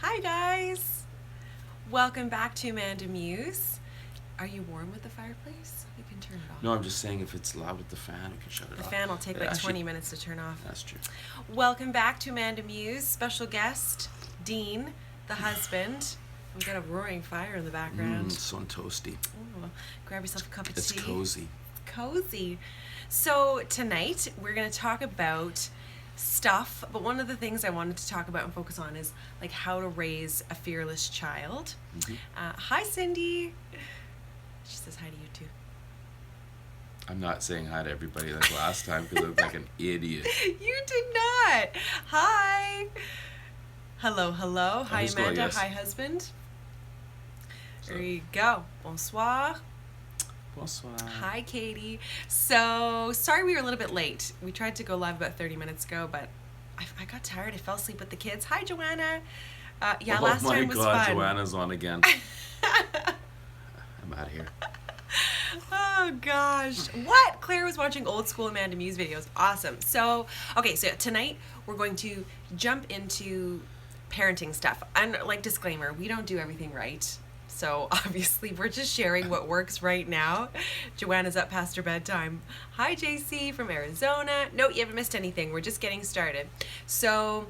Hi guys! Welcome back to AmandaMuse. Are you warm with the fireplace? We can turn it off. No, I'm just saying if it's loud with the fan, we can shut it The off. fan will take like Actually, 20 minutes to turn off. That's true. Welcome back to AmandaMuse. Special guest, Dean, the husband. We've got a roaring fire in the background. It's so toasty. Ooh, grab yourself a cup of It's tea. cozy. Cozy. So tonight we're going to talk about stuff, but one of the things I wanted to talk about and focus on is like how to raise a fearless child. Hi Cindy. She says hi to you too. I'm not saying hi to everybody like last time because I look like an idiot. You did not. Hi. Hello, hello. Hi who's going, Amanda. yes? Hi husband. So- There you go. Bonsoir. Bonsoir. Hi, Katie. So, sorry we were a little bit late. We tried to go live about 30 minutes ago, but I got tired. I fell asleep with the kids. Hi, Joanna. Yeah, last time was Oh my God, fun. Joanna's on again. I'm out of here. Oh, gosh. What? Claire was watching old school AmandaMuse videos. Awesome. So, okay, so tonight we're going to jump into parenting stuff. And, like, disclaimer, we don't do everything right. So obviously we're just sharing what works right now. Joanna's up past her bedtime. Hi JC from Arizona. No, you haven't missed anything. We're just getting started. So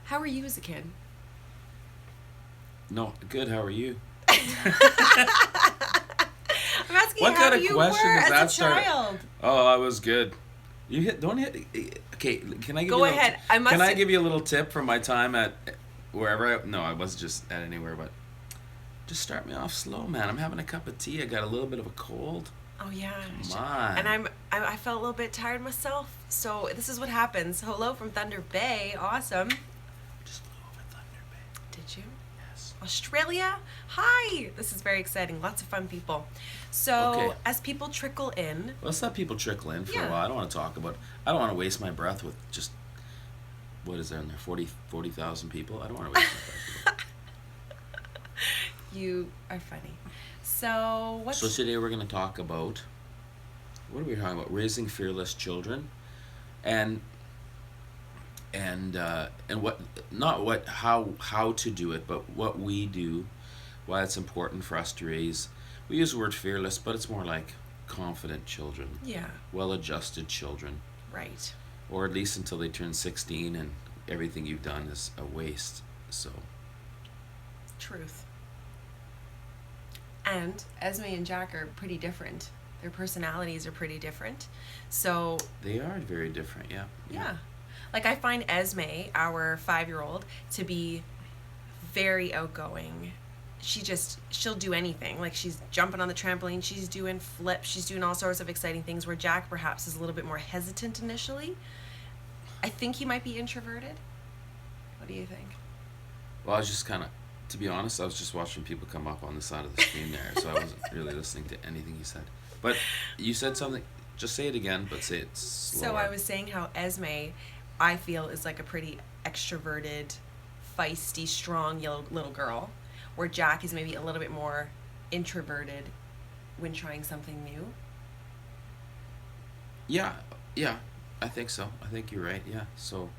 how were you as a kid? No, good. How are you? I'm asking What you how kind of you question were does as that a start? child. Oh, I was good. You hit. Don't hit. Okay, can I give Go you? A little ahead. I must- Can I give you a little tip from my time at wherever? No, I wasn't just at anywhere, but just start me off slow, man. I'm having a cup of tea. I got a little bit of a cold. Oh yeah. Come on. And I felt a little bit tired myself. So this is what happens. Hello from Thunder Bay. Awesome. Just flew over Thunder Bay. Did you? Yes. Australia? Hi! This is very exciting. Lots of fun people. So, Okay. as people trickle in, Let's let people trickle in for Yeah. a while. I don't want to talk about. I don't want to waste my breath with just. What is there in there? 40,000 people. I don't want to waste my breath. you are funny. So, what's... So today we're going to talk about. What are we talking about? Raising fearless children, and what not what how to do it, but what we do. Why it's important for us to raise. We use the word fearless, but it's more like confident children, Yeah, well-adjusted children, right. or at least until they turn 16 and everything you've done is a waste. So Truth. And Esme and Jack are pretty different. Their personalities are pretty different. So, they are very different. yeah. Like, I find Esme, our 5-year-old, to be very outgoing. She'll do anything. Like, she's jumping on the trampoline, she's doing flips, she's doing all sorts of exciting things, where Jack perhaps is a little bit more hesitant initially. I think he might be introverted. What do you think? Well, I was just kind of, to be honest, I was just watching people come up on the side of the screen there, so I wasn't really listening to anything you said. But you said something. Just say it again, but say it slower. So I was saying how Esme, I feel, is like a pretty extroverted, feisty, strong little girl, where Jack is maybe a little bit more introverted when trying something new. Yeah, I think so. I think you're right. Yeah. So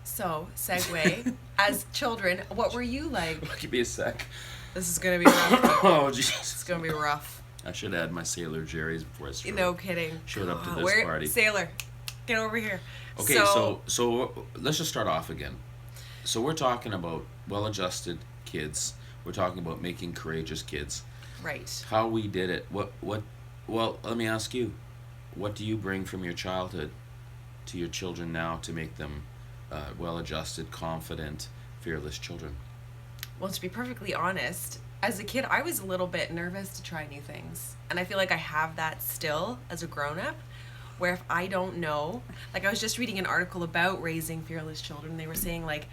Segue, as children, what were you like? give me a sec. This is gonna be rough. Oh It's Jesus! gonna be rough. I should add my Sailor Jerry's before I showed No kidding. showed up to God, this party. Sailor, get over here. Okay, so let's just start off again. So we're talking about well-adjusted kids. We're talking about making courageous kids. Right. How we did it. Well, let me ask you. What do you bring from your childhood to your children now to make them well-adjusted, confident, fearless children? Well, to be perfectly honest, as a kid, I was a little bit nervous to try new things. And I feel like I have that still as a grown-up, where if I don't know, like I was just reading an article about raising fearless children. They were saying, like,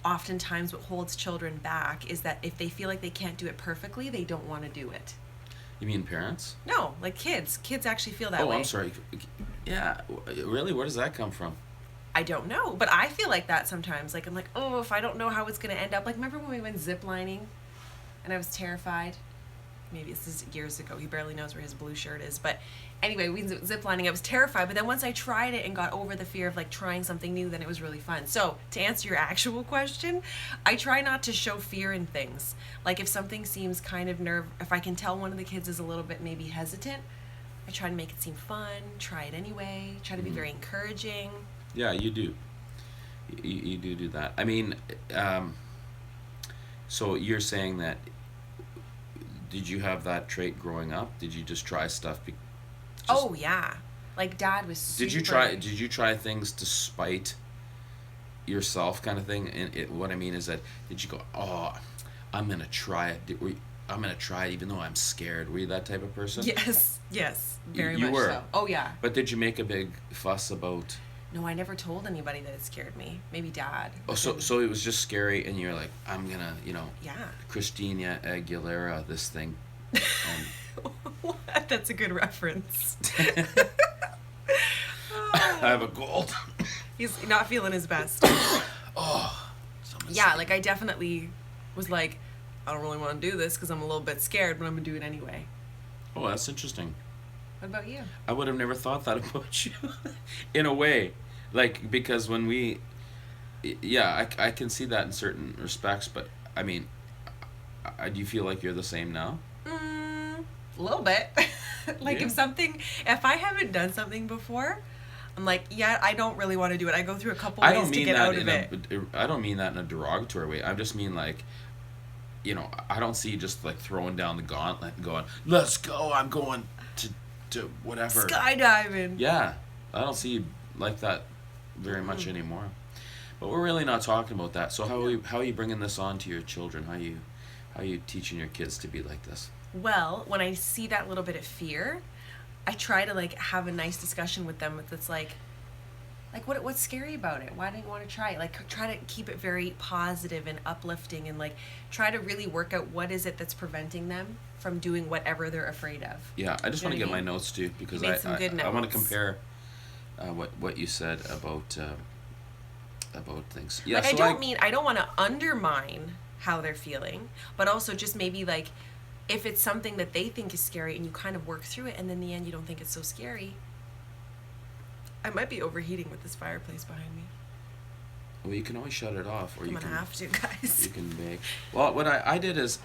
oftentimes what holds children back is that if they feel like they can't do it perfectly, they don't want to do it. You mean parents? No, like kids. Kids actually feel that Oh, way. I'm sorry. Yeah, really? Where does that come from? I don't know, but I feel like that sometimes. Like, I'm like, oh, if I don't know how it's going to end up. Like, remember when we went ziplining and I was terrified? Maybe this is years ago. He barely knows where his blue shirt is. But anyway, we zip lining. I was terrified, but then once I tried it and got over the fear of like trying something new, then it was really fun. So to answer your actual question, I try not to show fear in things. Like if something seems kind of if I can tell one of the kids is a little bit maybe hesitant, I try to make it seem fun. Try it anyway. Try to be very encouraging. Yeah, you do. You do that. I mean, so you're saying that, did you have that trait growing up? Did you just try stuff? Oh yeah, like Dad was super. Did you try things to spite yourself, kind of thing? And what I mean is that, did you go, oh, I'm gonna try it. I'm gonna try it even though I'm scared. Were you that type of person? Yes, very You much were. so. Oh yeah. But did you make a big fuss about? No, I never told anybody that it scared me. Maybe Dad. Oh, so it was just scary, and you're like, I'm gonna, Yeah. Christina Aguilera this thing. What? That's a good reference. I have a gold. He's not feeling his best. Oh. Yeah, like I definitely was like, I don't really want to do this because I'm a little bit scared, but I'm gonna do it anyway. Oh, that's interesting. What about you? I would have never thought that about you, in a way, like, because when I can see that in certain respects, but I mean, do you feel like you're the same now? A little bit. Like Yeah. if I haven't done something before, I'm like, yeah, I don't really want to do it. I go through a couple ways to get out of it. I don't mean that in a derogatory way. I just mean like, I don't see you just like throwing down the gauntlet and going, let's go, I'm going to whatever. Skydiving. Yeah, I don't see you like that very much anymore. But we're really not talking about that. So how are you bringing this on to your children? How are you teaching your kids to be like this? Well, when I see that little bit of fear, I try to like have a nice discussion with them that's like what's scary about it? Why don't you want to try it? Like try to keep it very positive and uplifting, and like try to really work out what is it that's preventing them from doing whatever they're afraid of. Yeah, I just want to get I mean? my notes too, because You made some good I want to notes. compare what you said about things. Yeah, Like so I don't want to undermine how they're feeling, but also just maybe like if it's something that they think is scary and you kind of work through it and in the end you don't think it's so scary. I might be overheating with this fireplace behind me. Well, you can always shut it off, or I'm you gonna can have to, guys. you can bake. Well, what I did is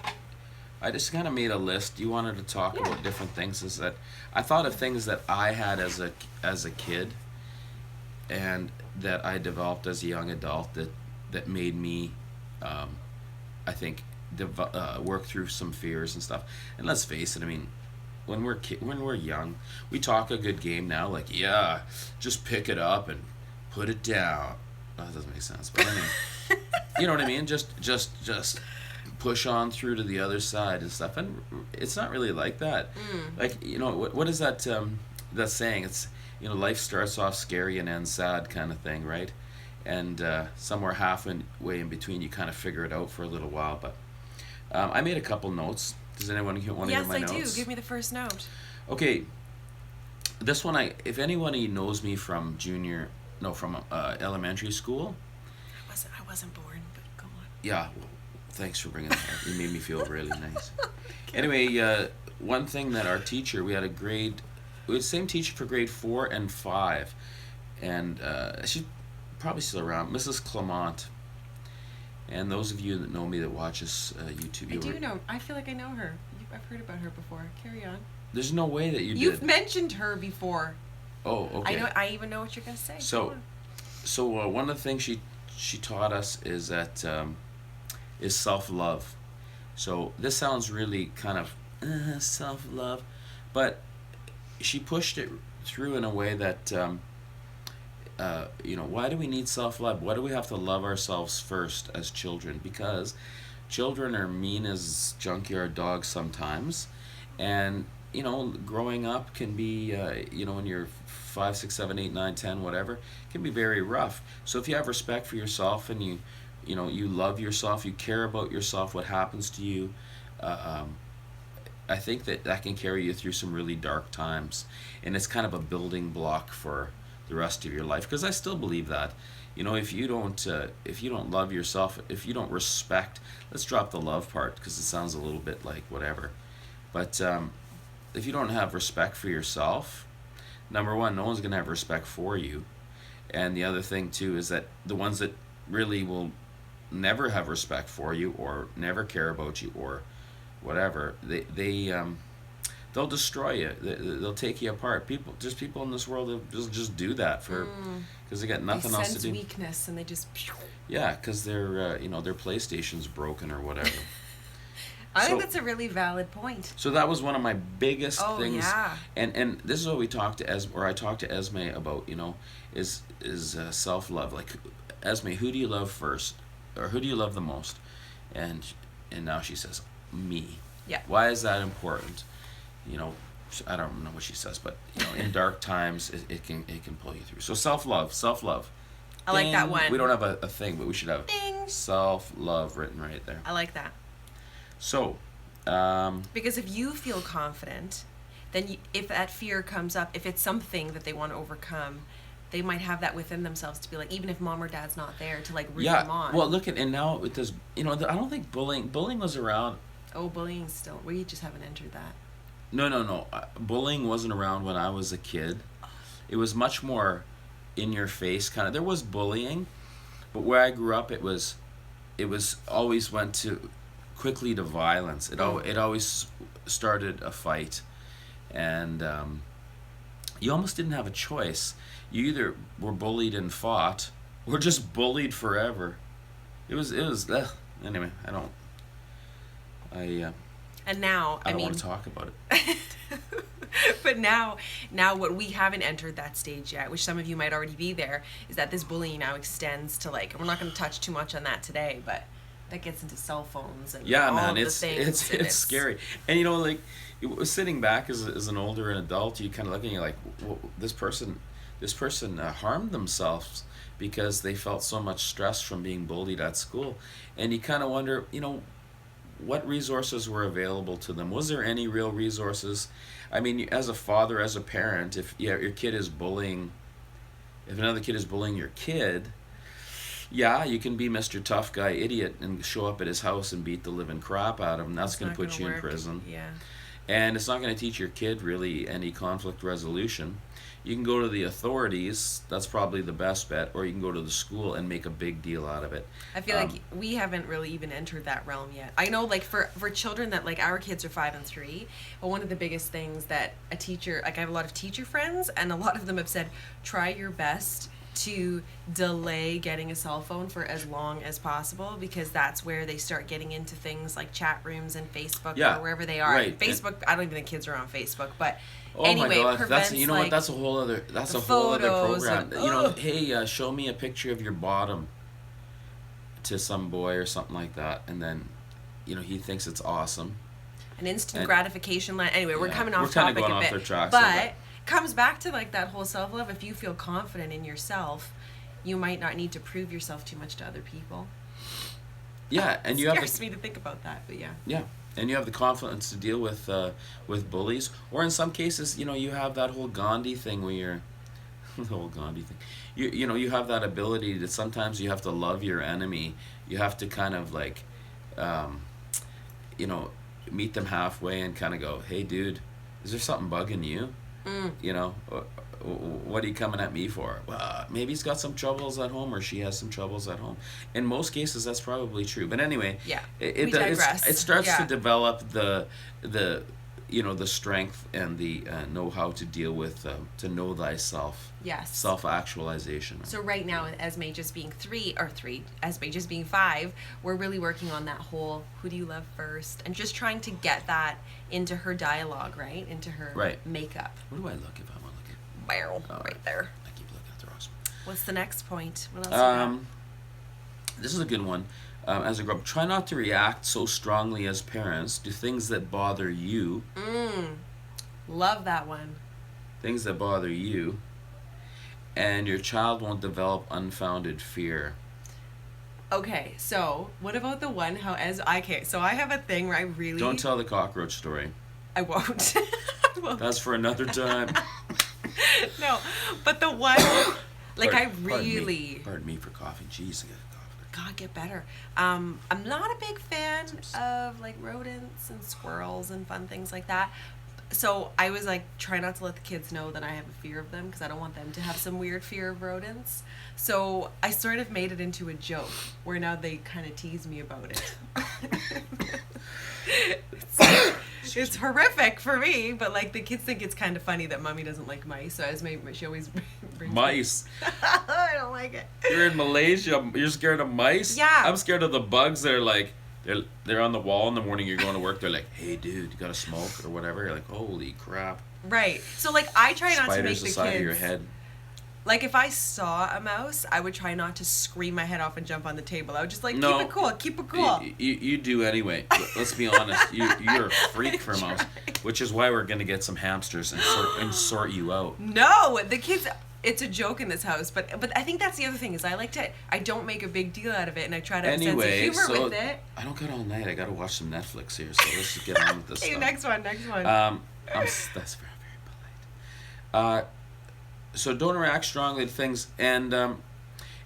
I just kind of made a list. You wanted to talk about different things. Is that I thought of things that I had as a kid, and that I developed as a young adult that made me, I think, work through some fears and stuff. And let's face it, I mean, when we're young, we talk a good game now. Like, yeah, just pick it up and put it down. Oh, that doesn't make sense, but I mean, you know what I mean? Just push on through to the other side and stuff. And it's not really like that. Like, what is that that saying? It's, life starts off scary and ends sad, kind of thing, right? And somewhere halfway in between, you kind of figure it out for a little while. But I made a couple notes. Does anyone want to hear my notes? Yes, I do. Give me the first note. Okay. This one, if anybody knows me from elementary school. I wasn't born, but go on. Yeah, well, thanks for bringing that up. You made me feel really nice. Anyway, one thing that our teacher, we had the same teacher for grade 4 and 5, and she's probably still around, Mrs. Clement. And those of you that know me that watch this YouTube, I feel like I know her. I've heard about her before. Carry on. There's no way that You've mentioned her before. Oh, okay. I even know what you're gonna say. So one of the things she taught us is that is self-love. So this sounds really kind of self-love, but she pushed it through in a way that why do we need self-love? Why do we have to love ourselves first as children? Because children are mean as junkyard dogs sometimes, and growing up can be when you're 5, 6, 7, 8, 9, 10, whatever, can be very rough. So if you have respect for yourself and you love yourself, you care about yourself, what happens to you, I think that can carry you through some really dark times, and it's kind of a building block for the rest of your life. Because I still believe that, if you don't love yourself, if you don't respect, let's drop the love part because it sounds a little bit like whatever, but if you don't have respect for yourself, number one, no one's gonna have respect for you, and the other thing too is that the ones that really will never have respect for you or never care about you or whatever, they'll destroy you. They'll take you apart. People in this world that just do that for because they got nothing they else to sense do. weakness and they just. Yeah, because their PlayStation's broken or whatever. I think that's a really valid point. So that was one of my biggest things. Yeah. And this is what we talked to I talked to Esme about. Is self love. Like, Esme, who do you love first, or who do you love the most? And now she says, me. Yeah. Why is that important? I don't know what she says, but in dark times, it can pull you through. So self love. I like that one. We don't have a thing, but we should have Ding. self love written right there. I like that. So, because if you feel confident, then if that fear comes up, if it's something that they want to overcome, they might have that within themselves to be like, even if mom or dad's not there, to like root them on. Well, look at, and now with this, I don't think bullying was around. Oh, bullying still. We just haven't entered that. No. Bullying wasn't around when I was a kid. It was much more in your face kind of. There was bullying, but where I grew up, it was always went quickly to violence. It always started a fight, and you almost didn't have a choice. You either were bullied and fought, or just bullied forever. It was anyway. And now, I don't want to talk about it. But now what we haven't entered that stage yet, which some of you might already be there, is that this bullying now extends to, like, we're not going to touch too much on that today, but that gets into cell phones and all of the things. It's scary. And like, sitting back as an older adult, you kind of looking at like, well, this person harmed themselves because they felt so much stress from being bullied at school, and you kind of wonder, what resources were available to them? Was there any real resources? I mean, as a father, as a parent, if your kid is bullying, if another kid is bullying your kid, yeah, you can be Mr. Tough Guy Idiot and show up at his house and beat the living crap out of him. That's going to put you in prison. Yeah. And it's not going to teach your kid really any conflict resolution. You can go to the authorities, that's probably the best bet, or you can go to the school and make a big deal out of it. I feel like we haven't really even entered that realm yet. I know, like, for children that, like, our kids are 5 and 3, but one of the biggest things that a teacher, like, I have a lot of teacher friends, and a lot of them have said, try your best to delay getting a cell phone for as long as possible, because that's where they start getting into things like chat rooms and Facebook or wherever they are. Right. Facebook, I don't even think kids are on Facebook, but oh anyway, my God, that's what? That's a whole other. That's a whole other program. And, hey, show me a picture of your bottom to some boy or something like that, and then, he thinks it's awesome. An instant gratification. Anyway, we're coming off topic a bit, off tracks, but comes back to, like, that whole self-love. If you feel confident in yourself, you might not need to prove yourself too much to other people. Yeah, and you scares me to think about that, but yeah. Yeah, and you have the confidence to deal with bullies, or in some cases, you have that whole Gandhi thing where you're the whole Gandhi thing. You have that ability that sometimes you have to love your enemy. You have to kind of like, meet them halfway and kind of go, hey, dude, is there something bugging you? What are you coming at me for? Well, maybe he's got some troubles at home, or she has some troubles at home. In most cases, that's probably true. But anyway, we digress. It starts to develop the strength and the know-how to deal with, to know thyself. Yes. Self-actualization. So right now, Esme just being 3, Esme just being 5, we're really working on that whole who do you love first, and just trying to get that into her dialogue, right? Into her makeup. What do I look if I want to look at? Right there. I keep looking at the rocks. What's the next point? What else this is a good one. As I grow up, try not to react so strongly as parents to things that bother you. Love that one. Things that bother you, and your child won't develop unfounded fear. Okay, so what about the one so I have a thing where I really... Don't tell the cockroach story. I won't. That's for another time. No, but the one, like, Pardon me for coughing. Jeez, I got a cough. God, get better. I'm not a big fan of, like, rodents and squirrels and fun things like that. So I was like, try not to let the kids know that I have a fear of them because I don't want them to have some weird fear of rodents. So I sort of made it into a joke where now they kind of tease me about it. It's horrific for me, but like the kids think it's kind of funny that mommy doesn't like mice. So she always brings Mice. I don't like it. You're in Malaysia. You're scared of mice? Yeah. I'm scared of the bugs that are like, they're on the wall in the morning. You're going to work. They're like, hey, dude, you got to smoke or whatever. You're like, holy crap. Right. So like I try not to make Spiders the the side kids. of your head. Like if I saw a mouse, I would try not to scream my head off and jump on the table. I would just like No. keep it cool, keep it cool. You do anyway. Let's be honest. You're a freak for a mouse, Try. which is why we're gonna get some hamsters and sort you out. No, the kids. It's a joke in this house, but I think that's the other thing is I don't make a big deal out of it, and I try to have a sense of Anyway, humor so with it. I don't got all night. I gotta watch some Netflix here. So let's just get on with this Okay, stuff. next one. That's very polite. So don't react strongly to things, and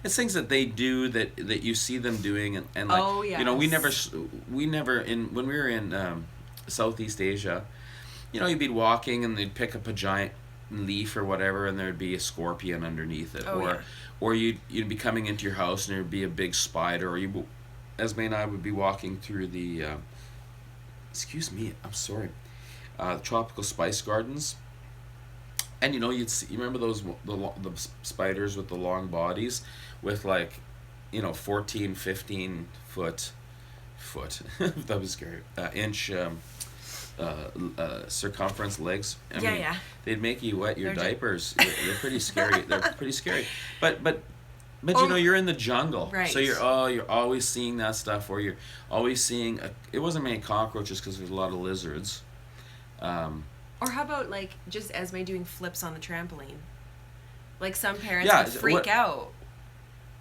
it's things that they do that you see them doing, and like Oh, you know we yes. never in when we were in Southeast Asia, you know, you'd be walking and they'd pick up a giant leaf or whatever, and there'd be a scorpion underneath it, Oh, yeah. or you'd be coming into your house and there'd be a big spider, or Esme and I would be walking through the excuse me, I'm sorry, the tropical spice gardens. And you know, you remember the spiders with the long bodies, with like, you know, 14, 15 foot, that was scary, inch circumference legs. I Yeah, mean, yeah. they'd make you wet your They're diapers. They're pretty scary. They're pretty scary. But Oh, you know, you're in the jungle, right. so you're always seeing that stuff, or you're always seeing. It wasn't many cockroaches because there's a lot of lizards. Or how about like just Esme doing flips on the trampoline? Like some parents Yeah, would freak out,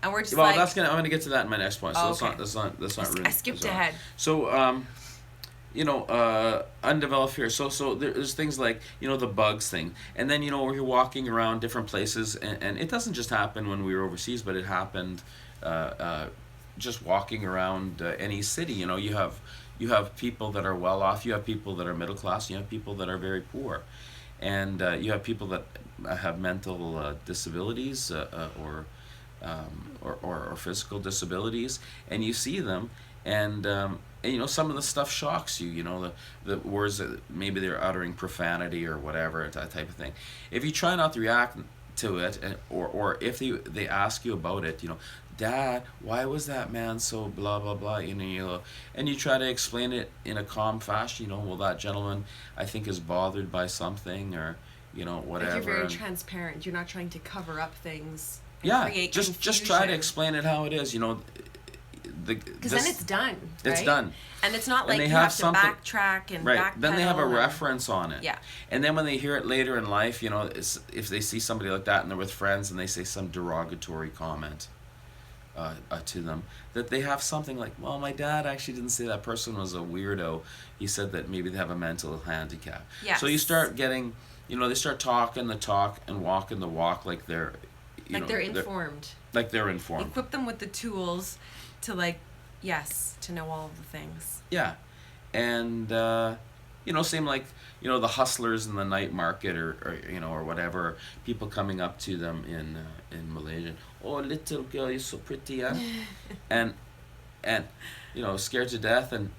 and we're just Well, like, I'm gonna get to that in my next point. So Oh, let's okay. not ruin. I skipped ahead. So you know, undeveloped fear. So there's things like, you know, the bugs thing, and then, you know, where you're walking around different places, and it doesn't just happen when we were overseas, but it happened just walking around any city. You know, you have people that are well off, you have people that are middle class, you have people that are very poor, and you have people that have mental disabilities or physical disabilities, and you see them, and you know, some of the stuff shocks you. You know, the words that maybe they're uttering profanity or whatever, that type of thing. If you try not to react to it, or if they ask you about it, you know, Dad, why was that man so blah blah blah? You know, and you try to explain it in a calm fashion. You know, well, that gentleman, I think, is bothered by something, or, you know, whatever. like you're very and- transparent. You're not trying to cover up things. And yeah, create just try to confusion. explain it how it is. You know, Because then it's done. It's right? done. And it's not And like they you have have to something- backtrack and Right. backpedal. Then they have a and- reference on it. Yeah. And then when they hear it later in life, you know, if they see somebody like that and they're with friends and they say some derogatory comment to them, that they have something like, well, my dad actually didn't say that person was a weirdo. He said that maybe they have a mental handicap. Yes. So you start getting, you know, they start talking the talk and walking the walk like they're, Like they're informed. like they're informed. Equip them with the tools to to know all of the things. Yeah, and you know, same like, you know, the hustlers in the night market, or you know, or whatever, people coming up to them in Malaysia. Oh, little girl, you're so pretty, huh? and you know, scared to death, and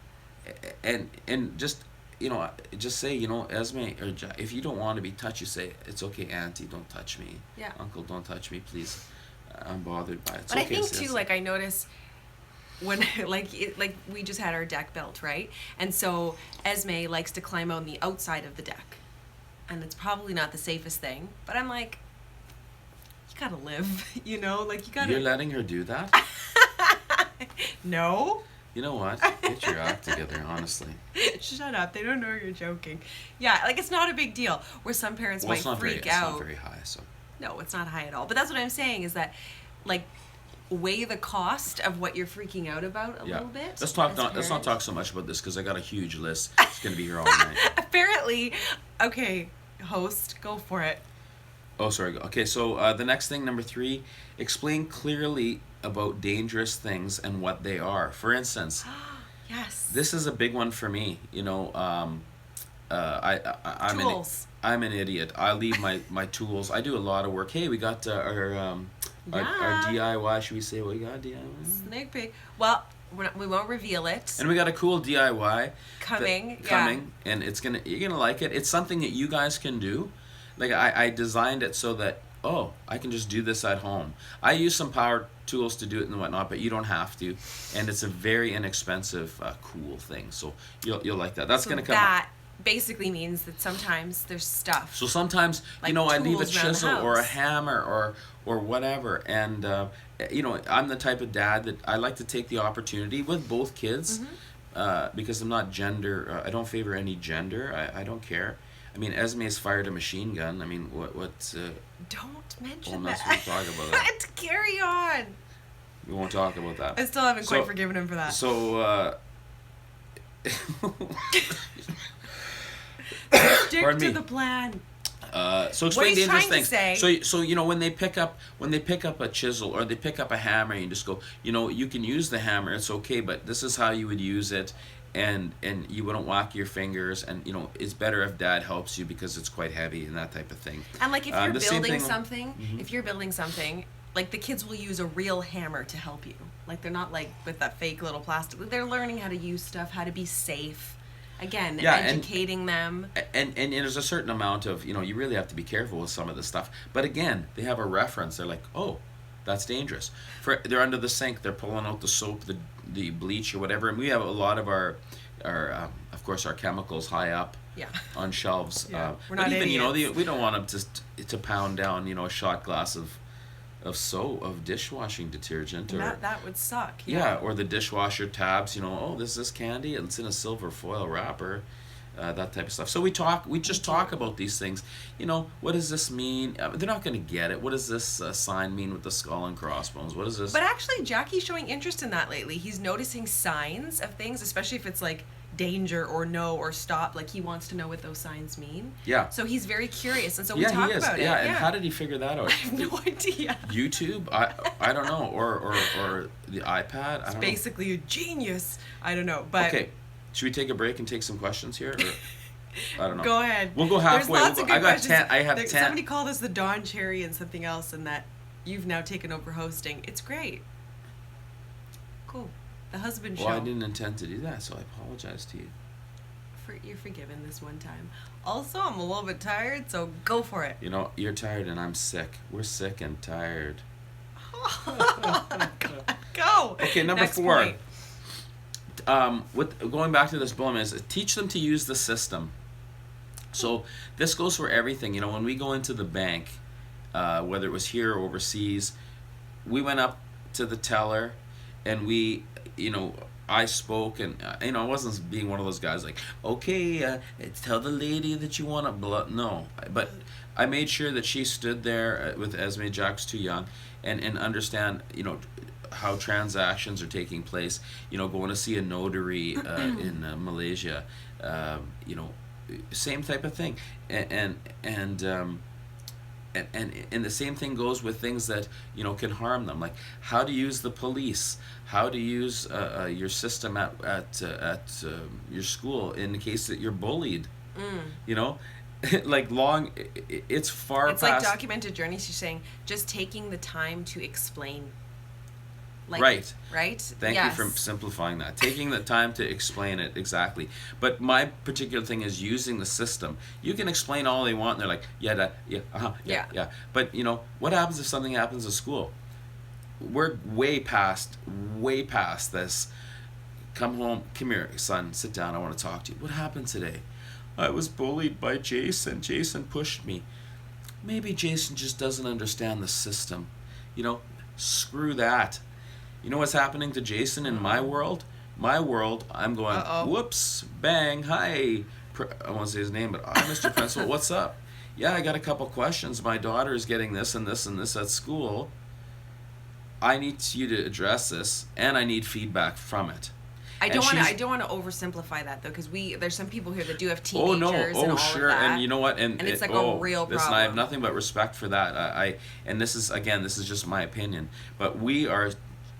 just, you know, just say, you know, Esme, or if you don't want to be touched, you say, it's okay, Auntie, don't touch me. Yeah. Uncle, don't touch me, please. I'm bothered by it. It's But I okay, think sis. too, like I notice when like we just had our deck built, right? And so Esme likes to climb on the outside of the deck, and it's probably not the safest thing. But I'm like, you gotta live, you know, like you gotta. You're letting her do that? No. You know what? Get your act together, honestly. Shut up! They don't know you're joking. Yeah, like it's not a big deal. Where some parents Well, might it's not freak very, out. It's not very high, so. No, it's not high at all. But that's what I'm saying is that, like, weigh the cost of what you're freaking out about a little bit. Let's talk. as Let's not parents. talk so much about this because I got a huge list. It's gonna be here all night. Apparently, okay, host, go for it. Oh, sorry. Okay, so the next thing, number 3, explain clearly about dangerous things and what they are. For instance, Yes. this is a big one for me. You know, I'm Tools. I'm an idiot. I leave my tools. I do a lot of work. Hey, we got our DIY. Should we say what we got DIY? Snake peek. Well, we won't reveal it. And we got a cool DIY Coming, and you're gonna like it. It's something that you guys can do. Like I designed it so that I can just do this at home. I use some power tools to do it and whatnot, but you don't have to. And it's a very inexpensive, cool thing. So you'll like that. That's gonna come. That basically means that sometimes there's stuff. So sometimes like I leave a tools around the chisel or a house. hammer or whatever, and I'm the type of dad that I like to take the opportunity with both kids, because I'm not gender. I don't favor any gender. I don't care. I mean, Esme's fired a machine gun. I mean, what? Don't mention I'm not that. supposed to talk about that. Carry on. We won't talk about that. I still haven't quite forgiven him for that. So. Stick Pardon to me. the plan. So explain he's dangerous trying to things. say- So when they pick up a chisel or they pick up a hammer, you just go, you can use the hammer. It's okay, but this is how you would use it, and you wouldn't whack your fingers, and it's better if dad helps you because it's quite heavy and that type of thing. And like if you're the same building thing- something, like the kids will use a real hammer to help you. Like they're not like with that fake little plastic. They're learning how to use stuff, how to be safe. Again, Yeah, educating them. And there's a certain amount of, you really have to be careful with some of this stuff. But again, they have a reference. They're like, oh, that's dangerous. They're under the sink. They're pulling out the soap, the bleach or whatever. And we have a lot of our of course, our chemicals high up on shelves. Yeah. We're but not even, idiots. we don't want them to pound down, a shot glass of soap, of dishwashing detergent, or That would suck. yeah, or the dishwasher tabs. This is candy. It's in a silver foil wrapper, that type of stuff. So we just talk about these things. What does this mean? They're not going to get it. What does this sign mean with the skull and crossbones? What is this? But actually, Jackie's showing interest in that lately. He's noticing signs of things, especially if it's like danger or no or stop. Like he wants to know what those signs mean. Yeah. So he's very curious, and so we Yeah, talk he is. about it. Yeah, and how did he figure that out? I have no idea. YouTube? I don't know. Or the iPad? I don't know. Basically a genius. I don't know, but Okay. Should we take a break and take some questions here? Or, I don't know. go ahead. We'll go halfway. There's lots of good I got questions. 10. I have 10. Somebody called us the Don Cherry and something else, and that you've now taken over hosting. It's great. Cool. The husband show. Well, I didn't intend to do that, so I apologize to you. You're forgiven this one time. Also, I'm a little bit tired, so go for it. You're tired and I'm sick. We're sick and tired. Go. Okay, number Next 4. point. With going back to this bullet is teach them to use the system. So this goes for everything. When we go into the bank, whether it was here or overseas, we went up to the teller, and I spoke, and I wasn't being one of those guys like, okay, tell the lady that you want to blood. No, but I made sure that she stood there with Esme. Jack's too young, and understand how transactions are taking place. Going to see a notary in Malaysia, same type of thing, and the same thing goes with things that can harm them, like how to use the police, how to use your system at your school in the case that you're bullied. Like it's far It's past. like documented journeys. She's saying just taking the time to explain. Like, Right. Right. Thank you for simplifying that. Taking the time to explain it exactly. But my particular thing is using the system. You can explain all they want, and they're like, yeah. But what happens if something happens at school? We're way past this. Come home. Come here, son. Sit down. I want to talk to you. What happened today? I was bullied by Jason. Jason pushed me. Maybe Jason just doesn't understand the system. Screw that. You know what's happening to Jason in my world? My world, I'm going, whoops, bang, hi. I won't say his name, but hi, Mr. Principal, what's up? Yeah, I got a couple questions. My daughter is getting this and this and this at school. I need you to address this, and I need feedback from it. I don't want to oversimplify that though, because there's some people here that do have teenagers. And all sure, of that, and you know what, and it's like a real problem. Listen, I have nothing but respect for that. And this is just my opinion, but we are.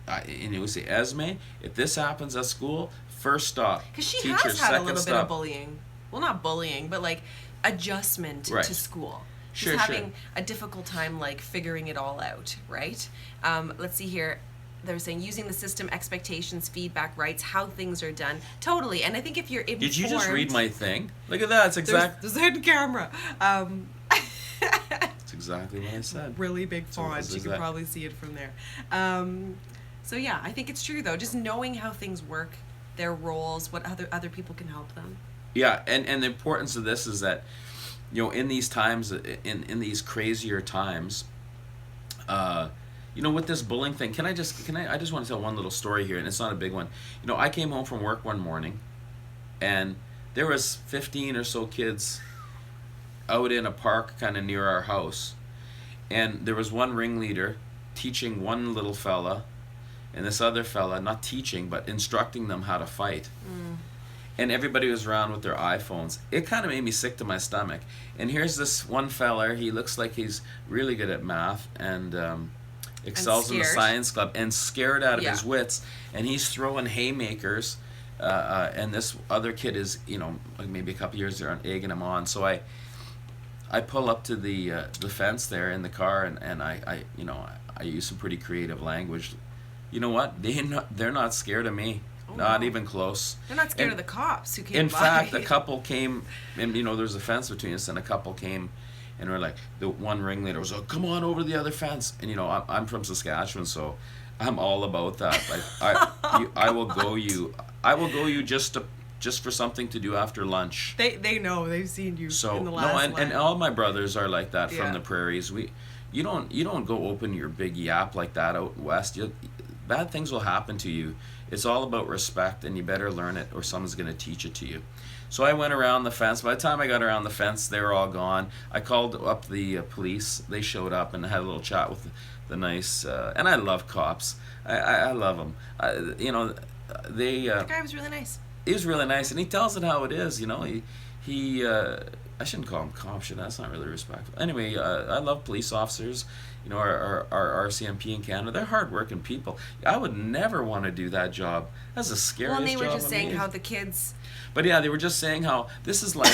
And you would say, Esme, if this happens at school, first stop. Because she teacher, has had a second little stop. bit of bullying. well, not bullying, but like adjustment Right. to school. Sure, Just sure. having a difficult time like figuring it all out, right? Let's see here. They're saying using the system, expectations, feedback, rights, how things are done. Totally. And I think if you're informed, Did you just read my thing? Look at that. It's exact. There's a hidden camera. It's exactly what I said. Really big So font. is You can that- probably see it from there. So yeah, I think it's true though. Just knowing how things work, their roles, what other people can help them. Yeah, and the importance of this is that, you know, in these times, in these crazier times, you know, with this bullying thing, I just want to tell one little story here, and it's not a big one. You know, I came home from work one morning, and there was 15 or so kids out in a park kind of near our house, and there was one ringleader teaching one little fella, and this other fella, not teaching, but instructing them how to fight. And everybody was around with their iPhones. It kind of made me sick to my stomach. And here's this one feller, he looks like he's really good at math, and excels in the scared. science club, and scared out of Yeah. his wits, and he's throwing haymakers, and this other kid is, you know, like maybe a couple years there, and egging him on. So I pull up to the fence there in the car, and I you know, I use some pretty creative language. You know what? They're not scared of me. Oh, Not wow. even close. They're not scared And of the cops who came In by. fact, a couple came, and you know, there's a fence between us, and a couple came, and we're like, the one ringleader was like, "Come on over the other fence," and you know, I'm from Saskatchewan, so I'm all about that. Like, I will go you just for something to do after lunch. They know, they've seen you So in the no, last and all my brothers are like that from Yeah. the prairies. You don't go open your big yap like that out west. Bad things will happen to you. It's all about respect, and you better learn it, or someone's going to teach it to you. So I went around the fence. By the time I got around the fence, they were all gone. I called up the police. They showed up and had a little chat with the nice. And I love cops. I love them. You know, they. The guy was really nice. He was really nice, and he tells it how it is. You know, he. I shouldn't call him cop, should I? That's not really respectful. Anyway, I love police officers. You know, our RCMP in Canada, they're hardworking people. I would never want to do that job. That's the scariest Well, and they were job just on saying me. how the kids. But yeah, they were just saying how this is like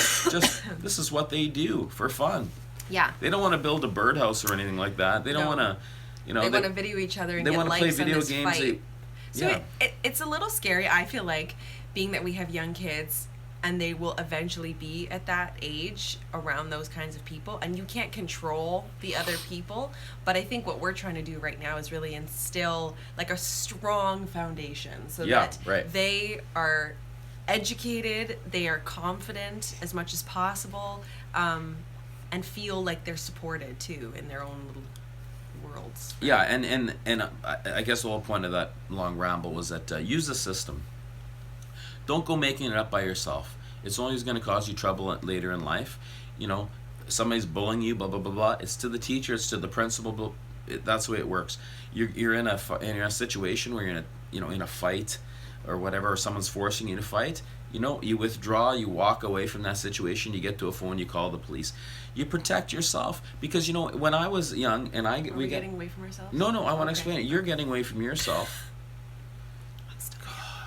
this is what they do for fun. Yeah. They don't want to build a birdhouse or anything like that. They don't No. want to, you know. They want to video each other and they get want to likes play on video this games. fight. So Yeah. it's a little scary, I feel like, being that we have young kids and they will eventually be at that age around those kinds of people, and you can't control the other people. But I think what we're trying to do right now is really instill like a strong foundation so Yeah, that right. they are educated, they are confident as much as possible, and feel like they're supported too in their own little worlds. Yeah, and I guess the whole point of that long ramble was that use the system. Don't go making it up by yourself. It's always going to cause you trouble later in life. You know, somebody's bullying you, blah blah blah blah. It's to the teacher, it's to the principal. That's the way it works. You're in a situation where you're in a fight or whatever, or someone's forcing you to fight. You know, you withdraw, you walk away from that situation, you get to a phone, you call the police. You protect yourself, because you know, when I was young and Are we getting away from ourselves? No, I want to Okay. explain it. You're getting away from yourself.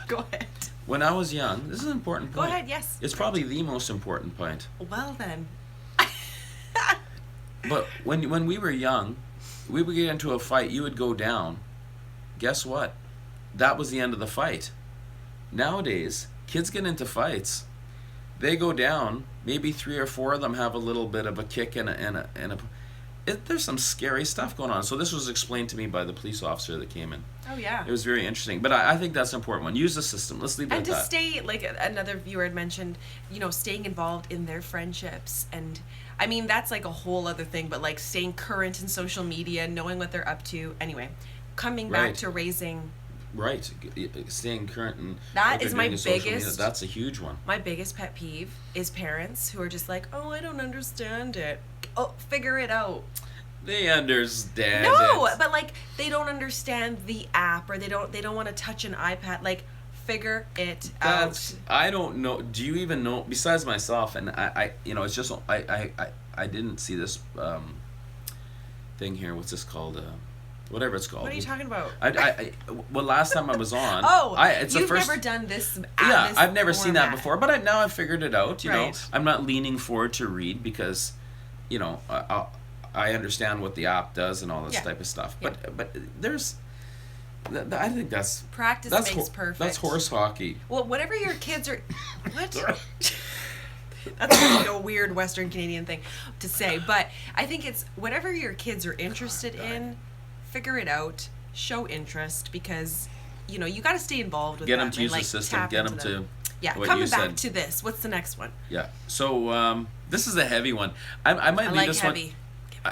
Go ahead. When I was young, this is an important Go point. ahead, yes. It's probably the most important point. Well then. But when we were young, we would get into a fight, you would go down. Guess what? That was the end of the fight. Nowadays, kids get into fights. They go down, maybe 3 or 4 of them have a little bit of a kick there's some scary stuff going on. So this was explained to me by the police officer that came in. Oh yeah. It was very interesting. But I think that's an important one. Use the system. Let's leave it And at to that. stay, like another viewer had mentioned, you know, staying involved in their friendships. And I mean, that's like a whole other thing, but like staying current in social media, knowing what they're up to. Anyway, coming back Right. to raising, Right. Staying current and That what is they're my doing in social media, biggest- that's a huge one. my biggest pet peeve is parents who are just like, oh, I don't understand it. Oh, figure it out. They understand No, it. but like they don't understand the app, or they don't want to touch an iPad. Like, figure it That's out. I don't know. Do you even know? Besides myself, and I you know, it's just I didn't see this thing here. What's this called? whatever it's called. What are you talking about? Well, last time I was on. Oh, it's the you've first. never done this. Yeah, this I've never seen that format. before, but now I've figured it out. You know, Right. I'm not leaning forward to read because, you know, I understand what the app does and all this Yeah. type of stuff. Yeah. But there's, I think that's Practice that's makes perfect. That's horse hockey. Well, whatever your kids are. What? That's really a weird Western Canadian thing to say, but I think it's whatever your kids are interested in, figure it out, show interest, because you know you got to stay involved with Get them. them to use and, the system. tap Get into them to. Yeah, what coming you back said. to this. What's the next one? Yeah. So this is a heavy one. I might I leave like this heavy. one.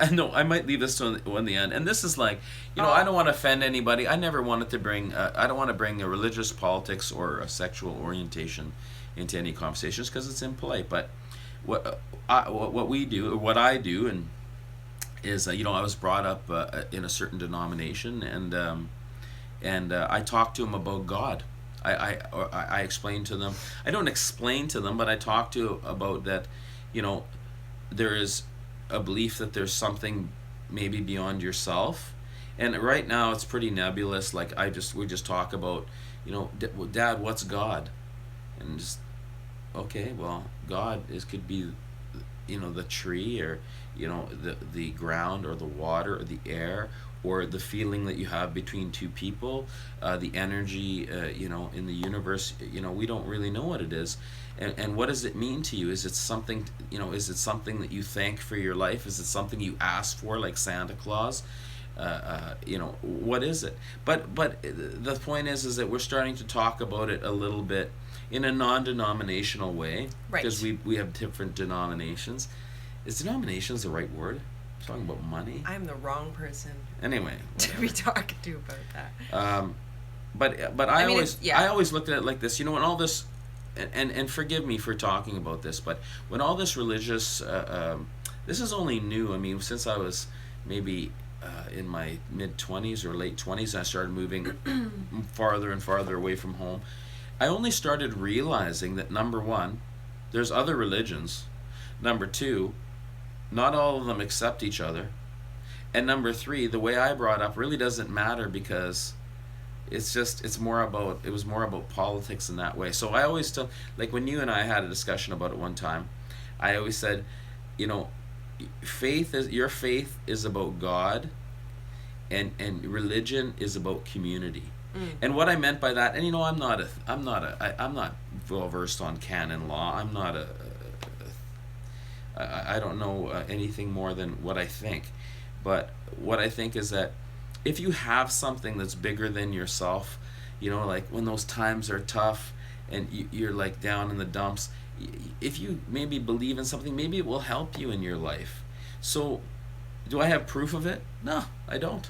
I know I might leave this to the end. And this is like, you know, Oh. I don't want to offend anybody. I never wanted to bring. I don't want to bring a religious politics or a sexual orientation into any conversations because it's impolite. But what we do, or what I do, and is you know, I was brought up in a certain denomination, and I talk to them about God. I explain to them. I don't explain to them, but I talk to about that. You know, there is a belief that there's something maybe beyond yourself, and right now it's pretty nebulous. Like we just talk about, you know, Dad, what's God? And just okay, well, God could be, you know, the tree, or you know, the ground, or the water, or the air, or the feeling that you have between two people, the energy, you know, in the universe. You know, we don't really know what it is, and what does it mean to you? Is it something, you know, is it something that you thank for your life? Is it something you ask for, like Santa Claus? You know, what is it? But the point is that we're starting to talk about it a little bit in a non-denominational way, Right. because we have different denominations. Is denominations the right word? I'm talking about money. I'm the wrong person Anyway, to be talking to about that. but I mean, always yeah. I always looked at it like this. You know, when all this, and forgive me for talking about this, but when all this religious, this is only new. I mean, since I was maybe in my mid-20s or late 20s, I started moving farther and farther away from home. I only started realizing that, number one, there's other religions. Number two, not all of them accept each other. And number three, the way I brought up really doesn't matter, because it was more about politics in that way. So I always tell, like when you and I had a discussion about it one time, I always said, you know, your faith is about God, and religion is about community. And what I meant by that, and you know, I'm not well versed on canon law. I'm not I don't know anything more than what I think. But what I think is that if you have something that's bigger than yourself, you know, like when those times are tough and you're like down in the dumps, if you maybe believe in something, maybe it will help you in your life. So, do I have proof of it? No, I don't.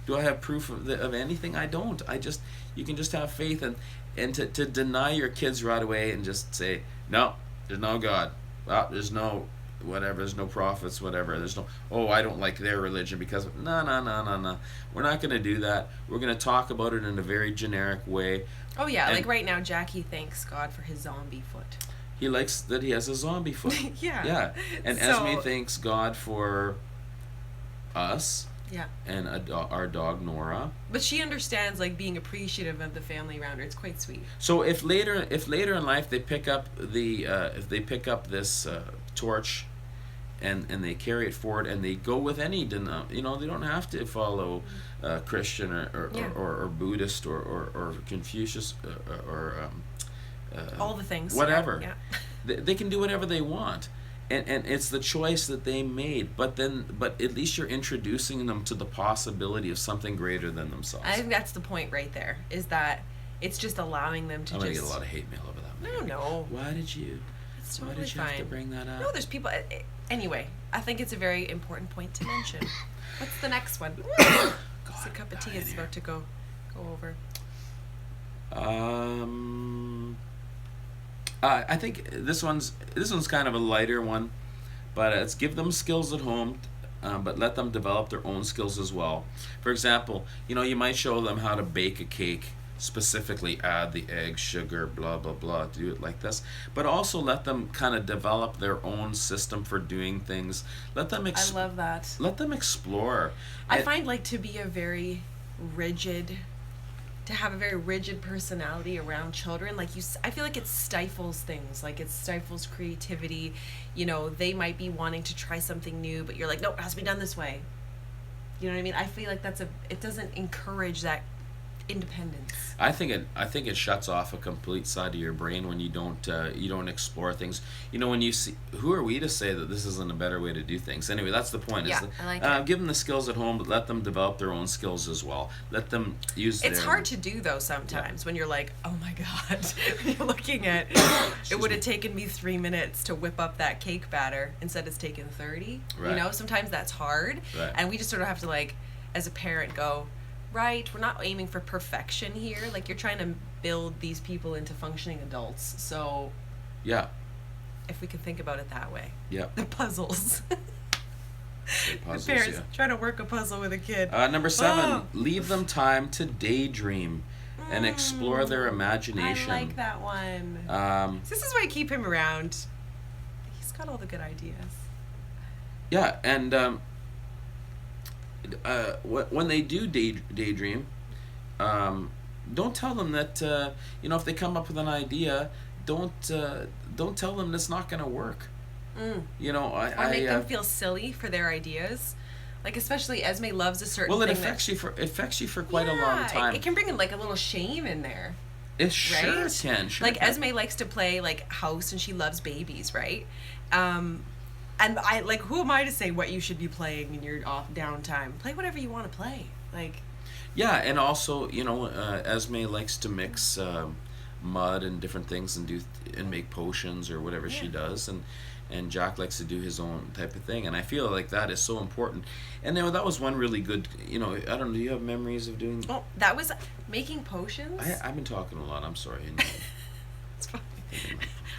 Do I have proof of anything? I don't. You can just have faith, and to deny your kids right away and just say, no, there's no God. Well, there's no whatever, there's no prophets, whatever. There's no, oh, I don't like their religion because, no. We're not going to do that. We're going to talk about it in a very generic way. Oh yeah, And like right now, Jackie thanks God for his zombie foot. he likes that he has a zombie foot. Yeah. Yeah. And So- Esme thanks God for us. Yeah. And our dog Nora. But she understands like being appreciative of the family around her. It's quite sweet. So if later in life they pick up this torch, and they carry it forward, and they go with any you know, they don't have to follow Christian or Buddhist or Confucius or All the things. whatever. Yeah. They can do whatever they want. And it's the choice that they made, but at least you're introducing them to the possibility of something greater than themselves. I think that's the point right there. Is that it's just allowing them to I'm just. gonna get a lot of hate mail over that. No. Why did you? It's Why totally did you fine. have to bring that up? No, there's people. Anyway, I think it's a very important point to mention. What's the next one? It's a cup of tea is about to go over. I think this one's kind of a lighter one, but it's give them skills at home, but let them develop their own skills as well. For example, you know, you might show them how to bake a cake. specifically add the egg, sugar, blah blah blah, do it like this, but also let them kind of develop their own system for doing things. Let them I love that. let them explore. I And- find like to be a very rigid, to have a very rigid personality around children, like I feel like it stifles things, like it stifles creativity. You know, they might be wanting to try something new, but you're like, nope, it has to be done this way. You know what I mean? I feel like it doesn't encourage that independence. I think it shuts off a complete side of your brain when you don't explore things. You know, when you see, who are we to say that this isn't a better way to do things? Anyway, that's the point. Yeah, I like it. Give them the skills at home, but let them develop their own skills as well. Let them use. It's hard to do though sometimes when you're like, oh my god, you're looking at it would have taken me 3 minutes to whip up that cake batter, instead it's taken 30. Right. You know, sometimes that's hard, Right. and we just sort of have to, like, as a parent, go, right, we're not aiming for perfection here. Like, you're trying to build these people into functioning adults. So Yeah. if we can think about it that way. Yeah. The puzzles. Puzzles, The parents yeah. trying to work a puzzle with a kid. Number 7, Oh. leave them time to daydream and explore their imagination. I like that one. This is why I keep him around. He's got all the good ideas. Yeah, and when they do daydream, don't tell them that if they come up with an idea, don't tell them it's not going to work. You know, Or make them feel silly for their ideas. Like, especially Esme loves a certain well, it thing. affects you for quite a long time. It can bring in like a little shame in there. It sure Right? can. Sure Like can. Esme likes to play like house, and she loves babies, right? And I, like, who am I to say what you should be playing in your off downtime? Play whatever you want to play. Like, Yeah, and also, Esme likes to mix mud and different things and make potions or whatever she does, and Jack likes to do his own type of thing, and I feel like that is so important. And then that was one really good. I don't know. Do you have memories of doing? oh, that was making potions. I've been talking a lot. I'm sorry. It's fine.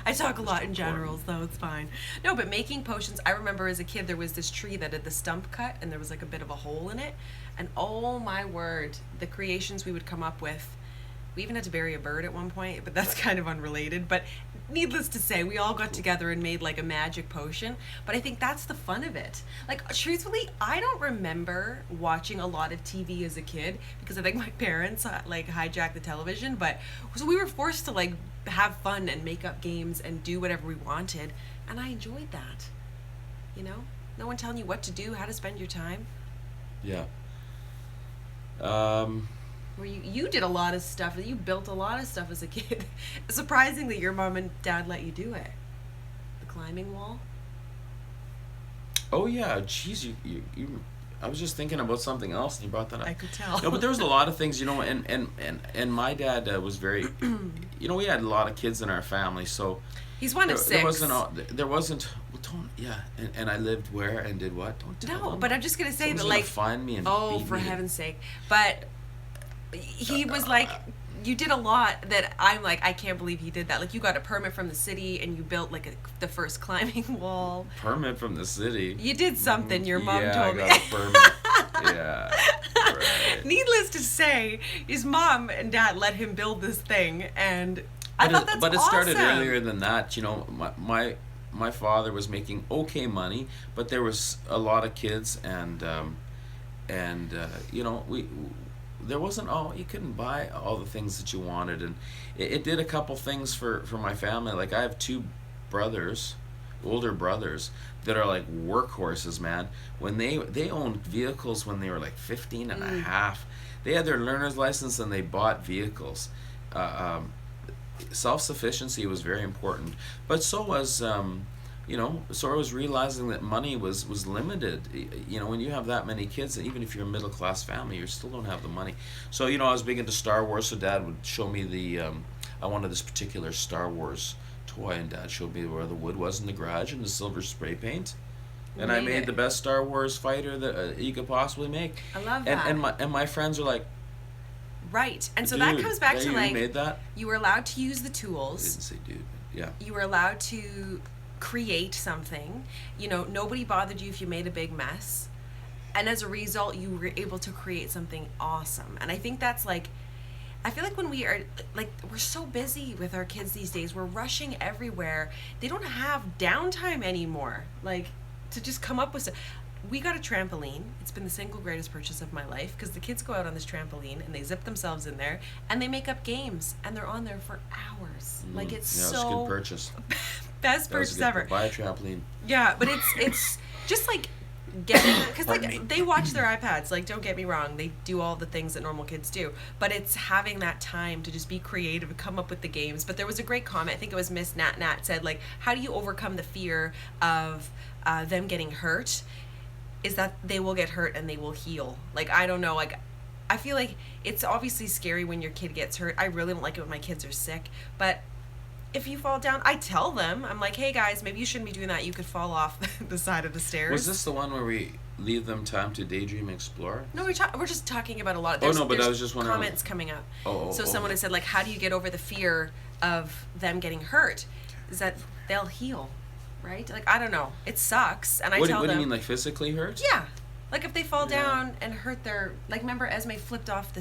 I talk a lot in general, so it's fine. No, but making potions, I remember as a kid there was this tree that had the stump cut and there was like a bit of a hole in it. And oh my word, the creations we would come up with. We even had to bury a bird at one point, but that's kind of unrelated. But needless to say, we all got together and made like a magic potion. But I think that's the fun of it. Like, truthfully, I don't remember watching a lot of TV as a kid because I think my parents like hijacked the television. But so we were forced to like have fun and make up games and do whatever we wanted. And I enjoyed that. You know? No one telling you what to do, how to spend your time. Yeah. Where you did a lot of stuff. You built a lot of stuff as a kid. Surprisingly, your mom and dad let you do it. The climbing wall. Oh yeah, geez, you I was just thinking about something else, and you brought that up. I could tell. No, but there was a lot of things, and my dad was very, we had a lot of kids in our family, so He's one of six. There wasn't. Well, don't. Yeah, and I lived where and did what? Don't tell No, them. but I'm just gonna say Someone's that, gonna like, find me and oh, beat for me. heaven's sake! But he was like, you did a lot that I'm like, I can't believe he did that. Like, you got a permit from the city and you built like the first climbing wall. Permit from the city. You did something. Your mom told me. I got a permit. Yeah. Right. Needless to say, his mom and dad let him build this thing, and I thought that's But it awesome. started earlier than that. My father was making okay money, but there was a lot of kids, and there wasn't you couldn't buy all the things that you wanted, and it did a couple things for my family. Like, I have two brothers, older brothers, that are like workhorses, man. When they owned vehicles when they were like 15 and a half. They had their learner's license and they bought vehicles. Self-sufficiency was very important, but so was realizing that money was limited. When you have that many kids, even if you're a middle-class family, you still don't have the money. So I was big into Star Wars, so Dad would show me I wanted this particular Star Wars toy, and Dad showed me where the wood was in the garage and the silver spray paint, and I made the best Star Wars fighter that you could possibly make. I love that. And my friends are like, right, and so that comes back to, like, you made that? You were allowed to use the I tools. didn't say dude, but yeah. You were allowed to create something. Nobody bothered you if you made a big mess, and as a result, you were able to create something awesome. And I think that's like, I feel like like when we are like we're so busy with our kids these days. We're rushing everywhere. They don't have downtime anymore. Like to just come up with stuff. We got a trampoline. It's been the single greatest purchase of my life because the kids go out on this trampoline and they zip themselves in there and they make up games and they're on there for hours. Like it's It's a so good purchase. best purchase ever. Buy a trampoline. Yeah, but it's just like getting because like they watch their iPads. Like don't get me wrong, they do all the things that normal kids do. But it's having that time to just be creative and come up with the games. But there was a great comment. I think it was Miss Nat said like, how do you overcome the fear of them getting hurt? Is that they will get hurt and they will heal. Like, I don't know, like, I feel like it's obviously scary when your kid gets hurt. I really don't like it when my kids are sick. But if you fall down, I tell them, I'm like, hey guys, maybe you shouldn't be doing that. You could fall off the side of the stairs. Was this the one where we leave them time to daydream and explore? No, we're just talking about a lot. But I was just wondering. Comments coming up. So someone has said, like, how do you get over the fear of them getting hurt? Is that they'll heal. Right? Like, I don't know. It sucks. And I tell them... What do you mean, like physically hurt? Yeah. Like, if they fall down and hurt their... Like, remember Esme flipped off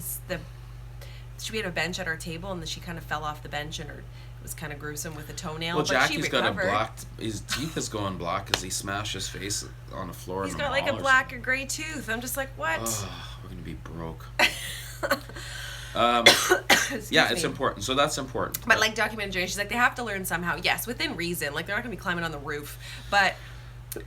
we had a bench at our table, and she kind of fell off the bench, and it was kind of gruesome with a tonenail. Well, but Jackie's she got a recovered. blocked... His teeth is going black because he smashed his face on the floor. He's got, like, a black or gray tooth. I'm just like, what? Oh, we're going to be broke. Excuse it's me. important. So that's important. But like documentary, she's like, they have to learn somehow. Yes, within reason. Like, they're not going to be climbing on the roof. But...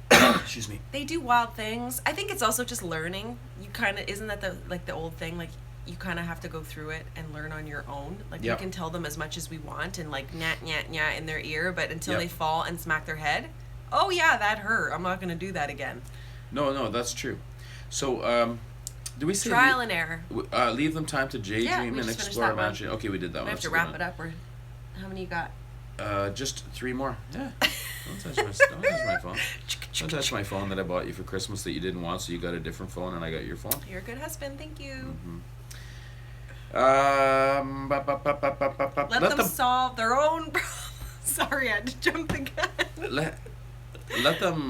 Excuse me. They do wild things. I think it's also just learning. You kind of... Isn't that the old thing? Like, you kind of have to go through it and learn on your own. Like, we can tell them as much as we want and, like, nyah, nyah, nyah in their ear. But until they fall and smack their head, oh, yeah, that hurt. I'm not going to do that again. No, that's true. So, do we say trial and error? Leave them time to daydream and explore imagination. Okay, we did that one. We have to wrap it up. How many you got? Just 3 more. Yeah. Don't touch my phone. Don't touch my phone that I bought you for Christmas that you didn't want, so you got a different phone and I got your phone. You're a good husband. Thank you. Let them solve their own problems. Sorry, I had to jump the gun. Let them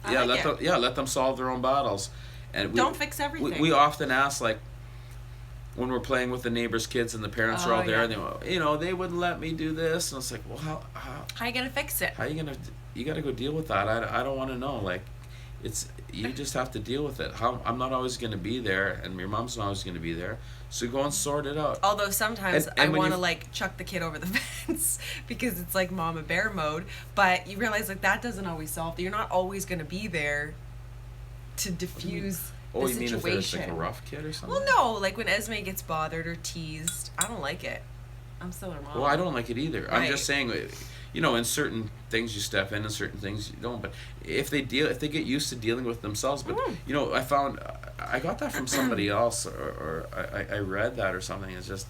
let them solve their own battles. And don't fix everything. We often ask, like, when we're playing with the neighbors' kids and the parents are all there, and they wouldn't let me do this, and it's like, well, how are you gonna fix it? You gotta go deal with that. I don't want to know. Like, you just have to deal with it. I'm not always gonna be there, and your mom's not always gonna be there. So go and sort it out. Although sometimes I want to like chuck the kid over the fence because it's like mama bear mode, but you realize like that doesn't always solve it. You're not always going to be there to diffuse the situation. You mean if there's like a rough kid or something? Well, no, like when Esme gets bothered or teased, I don't like it. I'm still her mom. Well, I don't like it either. Right. I'm just saying, in certain things you step in and certain things you don't. But if they get used to dealing with themselves, but I found I got that from somebody else, or I read that or something. It's just,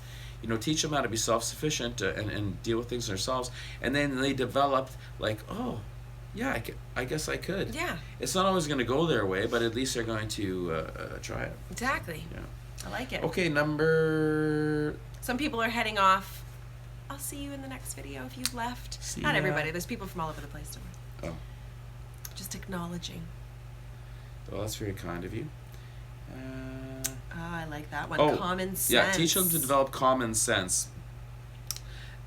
teach them how to be self-sufficient and deal with things themselves, and then they developed like, oh, yeah, I guess I could. Yeah. It's not always going to go their way, but at least they're going to try it. Exactly. Yeah. I like it. Okay, number. Some people are heading off. I'll see you in the next video if you've left. See Not ya. everybody. There's people from all over the place. Don't worry. Oh. Just acknowledging. Well, that's very kind of you. I like that one. Oh, Common sense. Yeah, teach them to develop common sense.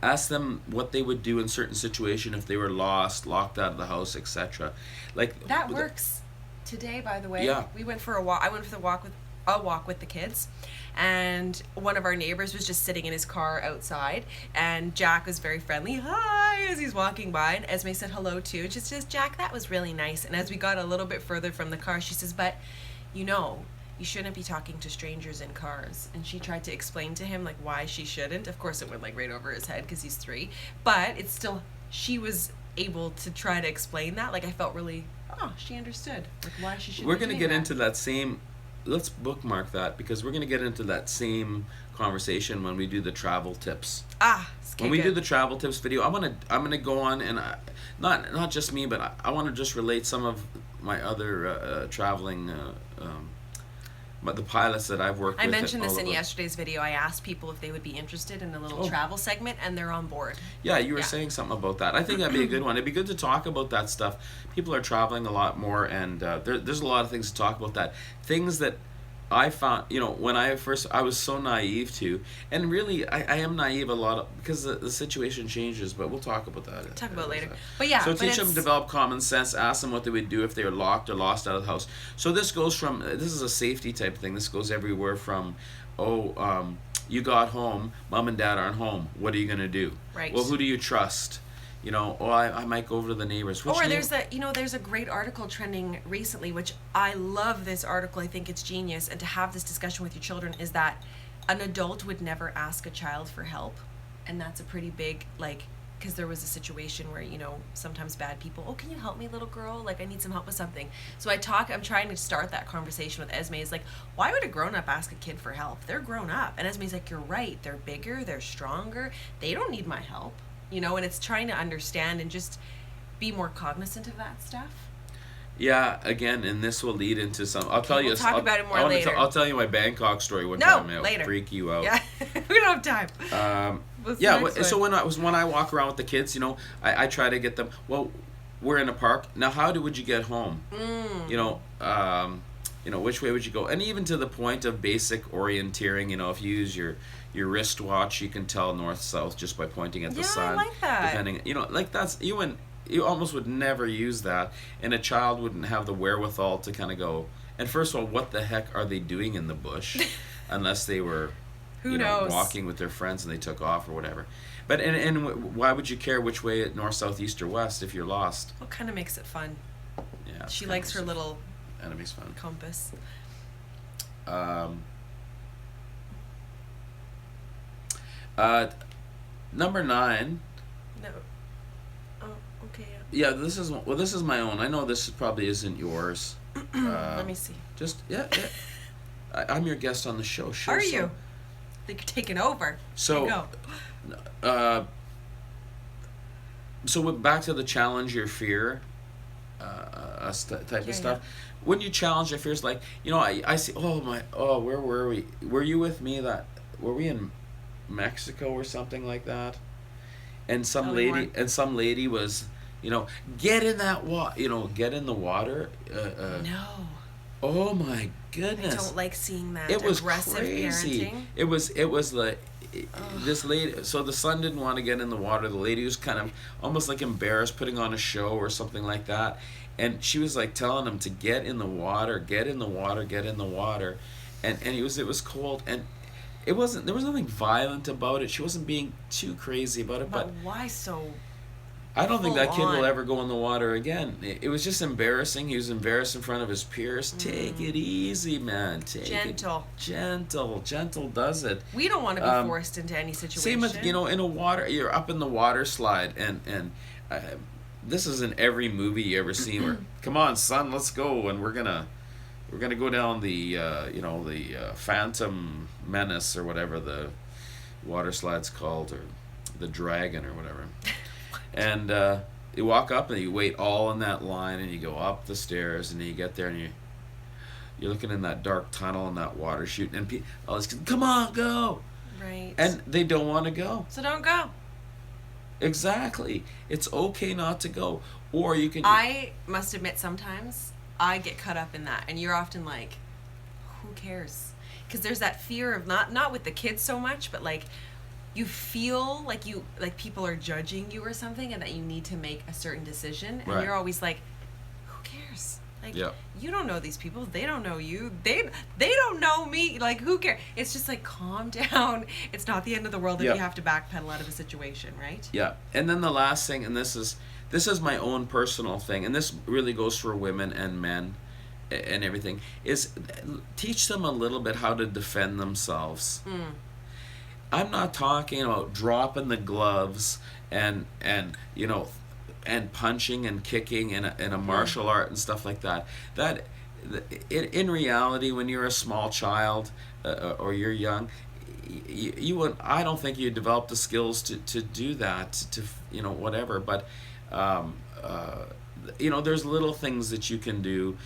Ask them what they would do in certain situation if they were lost, locked out of the house, etc. Like that works. Today, by the way, Yeah. we went for a walk. I went for a walk with the kids, and one of our neighbors was just sitting in his car outside, and Jack was very friendly, hi, as he's walking by, and Esme said hello too, and she says, Jack, that was really nice. And as we got a little bit further from the car, she says, but you shouldn't be talking to strangers in cars. And she tried to explain to him like why she shouldn't. Of course it went like right over his head because he's 3, but it's still, she was able to try to explain that. Like I felt really, she understood like why she should. We're going to get into that same, let's bookmark that, because we're going to get into that same conversation when we do the travel tips. When we do the travel tips video, I'm gonna go on and not just me, but I want to just relate some of my other traveling but the pilots that I've worked with. I mentioned this in yesterday's video. I asked people if they would be interested in a little travel segment, and they're on board. Yeah, you were saying something about that. I think that'd be a good one. It'd be good to talk about that stuff. People are traveling a lot more, and there's a lot of things to talk about that. Things that I found, when I was so naive too, and really I am naive a lot because the situation changes, but we'll talk about that. Talk about it later. But yeah, so but teach them to develop common sense, ask them what they would do if they were locked or lost out of the house. So this is a safety type thing. This goes everywhere from, you got home, mom and dad aren't home. What are you going to do? Right. Well, who do you trust? I might go over to the neighbors. There's a great article trending recently, which I love this article. I think it's genius. And to have this discussion with your children is that an adult would never ask a child for help. And that's a pretty big, because there was a situation where, sometimes bad people, can you help me, little girl? I need some help with something. So I'm trying to start that conversation with Esme. Is why would a grown-up ask a kid for help? They're grown up. And Esme's you're right. They're bigger. They're stronger. They don't need my help. And it's trying to understand and just be more cognizant of that stuff. Yeah, again, and this will lead into some. I'll tell you. We'll talk about it more later. I'll tell you my Bangkok story one time. It'll later. Freak you out. Yeah, we don't have time. So when I walk around with the kids, I try to get them. Well, we're in a park now. Would you get home? Which way would you go? And even to the point of basic orienteering. If you use your wristwatch, you can tell north south just by pointing at the sun. I like that. Depending, that's you almost would never use that, and a child wouldn't have the wherewithal to kind of go. And first of all, what the heck are they doing in the bush, unless they were, Who knows? walking with their friends and they took off or whatever. But and why would you care which way, north, south, east, or west, if you're lost? What kind of makes it fun? Yeah. She likes her little enemy's fun compass. Number 9. No. Oh, okay. Yeah, this is my own. I know this probably isn't yours. Let me see. Just yeah. I'm your guest on the show. Are you? I think you're taking over. So, back to the challenge your fear type of stuff. Yeah. When you challenge your fears, I see. Where were we? Were you with me? Were we in Mexico or something like that? And some lady was, get in that get in the water. No. Oh my goodness! I don't like seeing that. It was aggressive crazy. Parenting. It was like this lady. So the son didn't want to get in the water. The lady was kind of almost embarrassed, putting on a show or something like that. And she was telling him to get in the water, get in the water, get in the water, and it was cold, and there was nothing violent about it. She wasn't being too crazy about it, but why so? I don't think that kid on? will ever go in the water again. It was just embarrassing. He was embarrassed in front of his peers. Take it easy, man. Gentle does it. We don't want to be forced into any situation. Same with in a water. You're up in the water slide, and this is in every movie you ever seen. Where come on, son, let's go, and we're gonna go down the the Phantom Menace or whatever the water slide's called, or the Dragon or whatever. And you walk up and you wait all in that line, and you go up the stairs, and then you get there, and you're looking in that dark tunnel and that water shooting, and all these kids, come on, go. Right. And they don't want to go. So don't go. Exactly. It's okay not to go. Or you can... I must admit, sometimes I get caught up in that, and you're often like, who cares? Because there's that fear of not with the kids so much, but you feel like people are judging you or something, and that you need to make a certain decision, and you're always like, who cares? You don't know these people. They don't know you. They don't know me. Who cares? It's just calm down. It's not the end of the world if you have to backpedal out of a situation, right? Yeah. And then the last thing, and this is my own personal thing, and this really goes for women and men and everything, is teach them a little bit how to defend themselves. I'm not talking about dropping the gloves and punching and kicking in a martial art and stuff like that. That in reality, when you're a small child or you're young, I don't think you develop the skills to do that, to whatever. But there's little things that you can do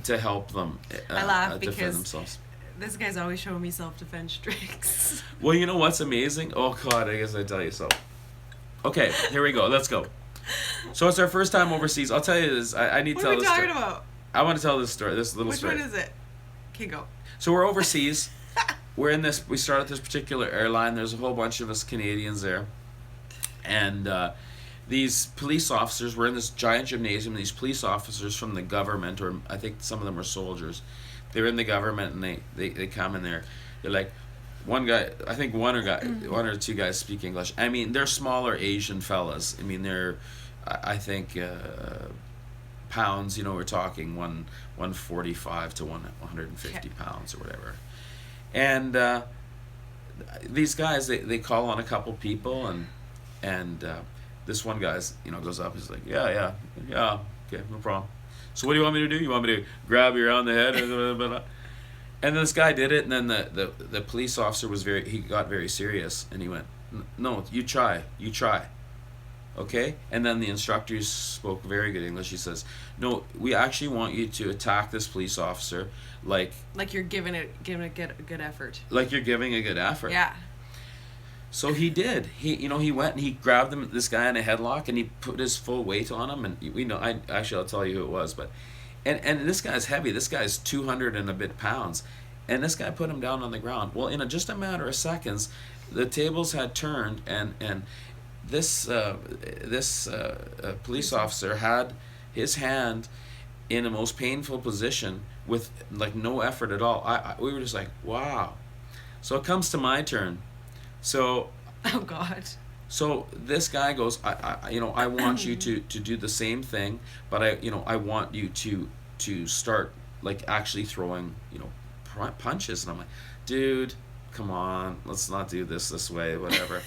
to help them I laugh defend because themselves. This guy's always showing me self-defense tricks. Well, you know what's amazing? Oh, God, I guess I'd tell you so. Okay, here we go. Let's go. So it's our first time overseas. I'll tell you this. I need to tell this story. What are we talking about? I want to tell this story, this little Which story. one is it? Okay, go. So we're overseas. We're in this. We start at this particular airline. There's a whole bunch of us Canadians there, and these police officers. We're in this giant gymnasium. These police officers from the government, or I think some of them are soldiers. They're in the government, and they come in there. They're like, one guy. I think one or two guys speak English. I mean, they're smaller Asian fellas. I mean, they're, I think, pounds. We're talking 145 to 150 pounds or whatever. And these guys, they call on a couple people, and this one guy's goes up. He's like, yeah, okay, no problem. So what do you want me to do? You want me to grab you around the head? And this guy did it, and then the police officer he got very serious, and he went, no, you try, okay? And then the instructor spoke very good English. He says, no, we actually want you to attack this police officer like you're giving a good effort. Like you're giving a good effort. Yeah. So he did. He went and he grabbed this guy in a headlock, and he put his full weight on him, and I'll tell you who it was, but and this guy's heavy. This guy's 200 and a bit pounds, and this guy put him down on the ground. Well, in just a matter of seconds, the tables had turned, and this police officer had his hand in the most painful position with like no effort at all. We were just like, wow. So it comes to my turn. So, oh God. So this guy goes, I want you to do the same thing, but I want you to start like actually throwing, punches. And I'm like, dude, come on, let's not do this way, whatever.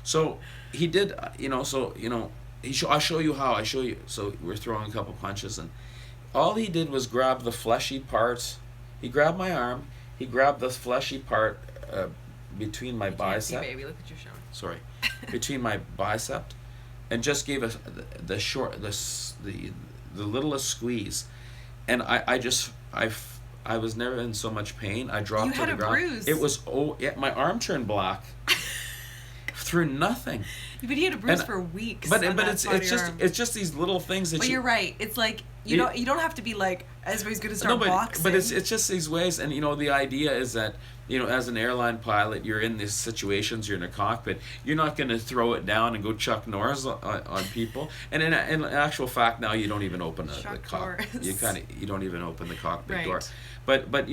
So he did, I'll show you how. I show you. So we're throwing a couple punches, and all he did was grab the fleshy part. He grabbed my arm. He grabbed the fleshy part between my bicep. Baby, look what you're showing. Sorry, between my bicep, and just gave us the littlest squeeze, and I was never in so much pain. I dropped to the ground. You had a bruise. It was my arm turned black. Through nothing. But he had a bruise for weeks. But it's just these little things that. But you're right. It's like you don't have to be like everybody's going to start boxing. But it's just these ways, and the idea is that as an airline pilot, you're in these situations, you're in a cockpit, you're not going to throw it down and go Chuck Norris on people. And in actual fact, now you don't even open the cockpit. You don't even open the cockpit door. But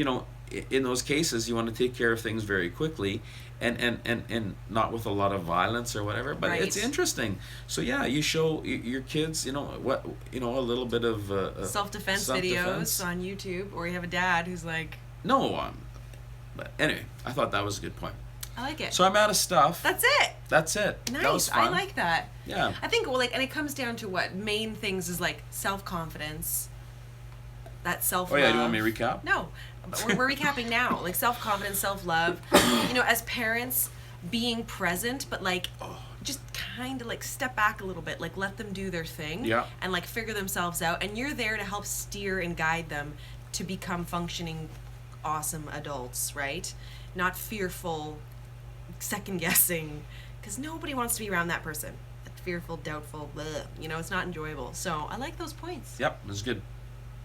in those cases, you want to take care of things very quickly, and not with a lot of violence or whatever. But it's interesting. So yeah, you show your kids, a little bit of self-defense videos on YouTube, or you have a dad who's like, no. But anyway, I thought that was a good point. I like it. So I'm out of stuff. That's it. Nice. That was fun. I like that. Yeah. I think and it comes down to what main things is like self-confidence. That self-love. Oh yeah, do you want me to recap? No. We're recapping now, like self-confidence, self-love. As parents, being present, but like just kind of like step back a little bit, like let them do their thing, and like figure themselves out. And you're there to help steer and guide them to become functioning, awesome adults, right? Not fearful, second-guessing, because nobody wants to be around that person. Fearful, doubtful, bleh, it's not enjoyable. So I like those points. Yep, it was good.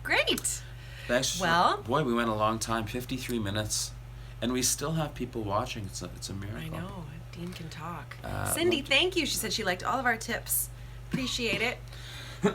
Great. Thanks. Well, boy, we went a long time, 53 minutes, and we still have people watching. It's a miracle. I know. Dean can talk. Cindy, thank you. She said she liked all of our tips. Appreciate it. Well,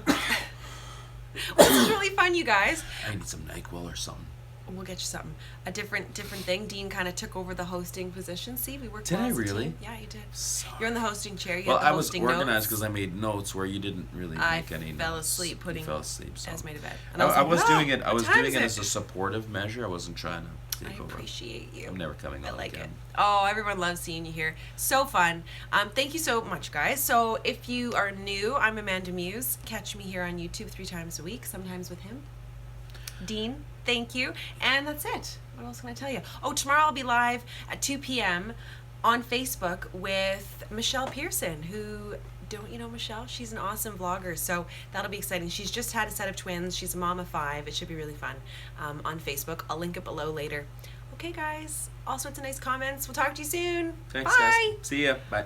this is really fun, you guys. I need some NyQuil or something. We'll get you something. A different thing. Dean kind of took over the hosting position. See, we worked. Did I really? Yeah, you did. Sorry. You're in the hosting chair. Well, I was organized because I made notes where you didn't really make any notes. I fell asleep you fell asleep. So. Esme to bed. And I was doing it. I was doing it as a supportive measure. I wasn't trying to take over. I appreciate you. I'm never coming on like again. It. Oh, everyone loves seeing you here. So fun. Thank you so much, guys. So if you are new, I'm AmandaMuse. Catch me here on YouTube 3 times a week, sometimes with him. Dean, thank you. And that's it. What else can I tell you? Oh, tomorrow I'll be live at 2 p.m. on Facebook with Michelle Pearson, who, don't you know Michelle? She's an awesome vlogger, so that'll be exciting. She's just had a set of twins. She's a mom of 5. It should be really fun on Facebook. I'll link it below later. Okay, guys. All sorts of nice comments. We'll talk to you soon. Thanks, Bye. guys. See ya. Bye.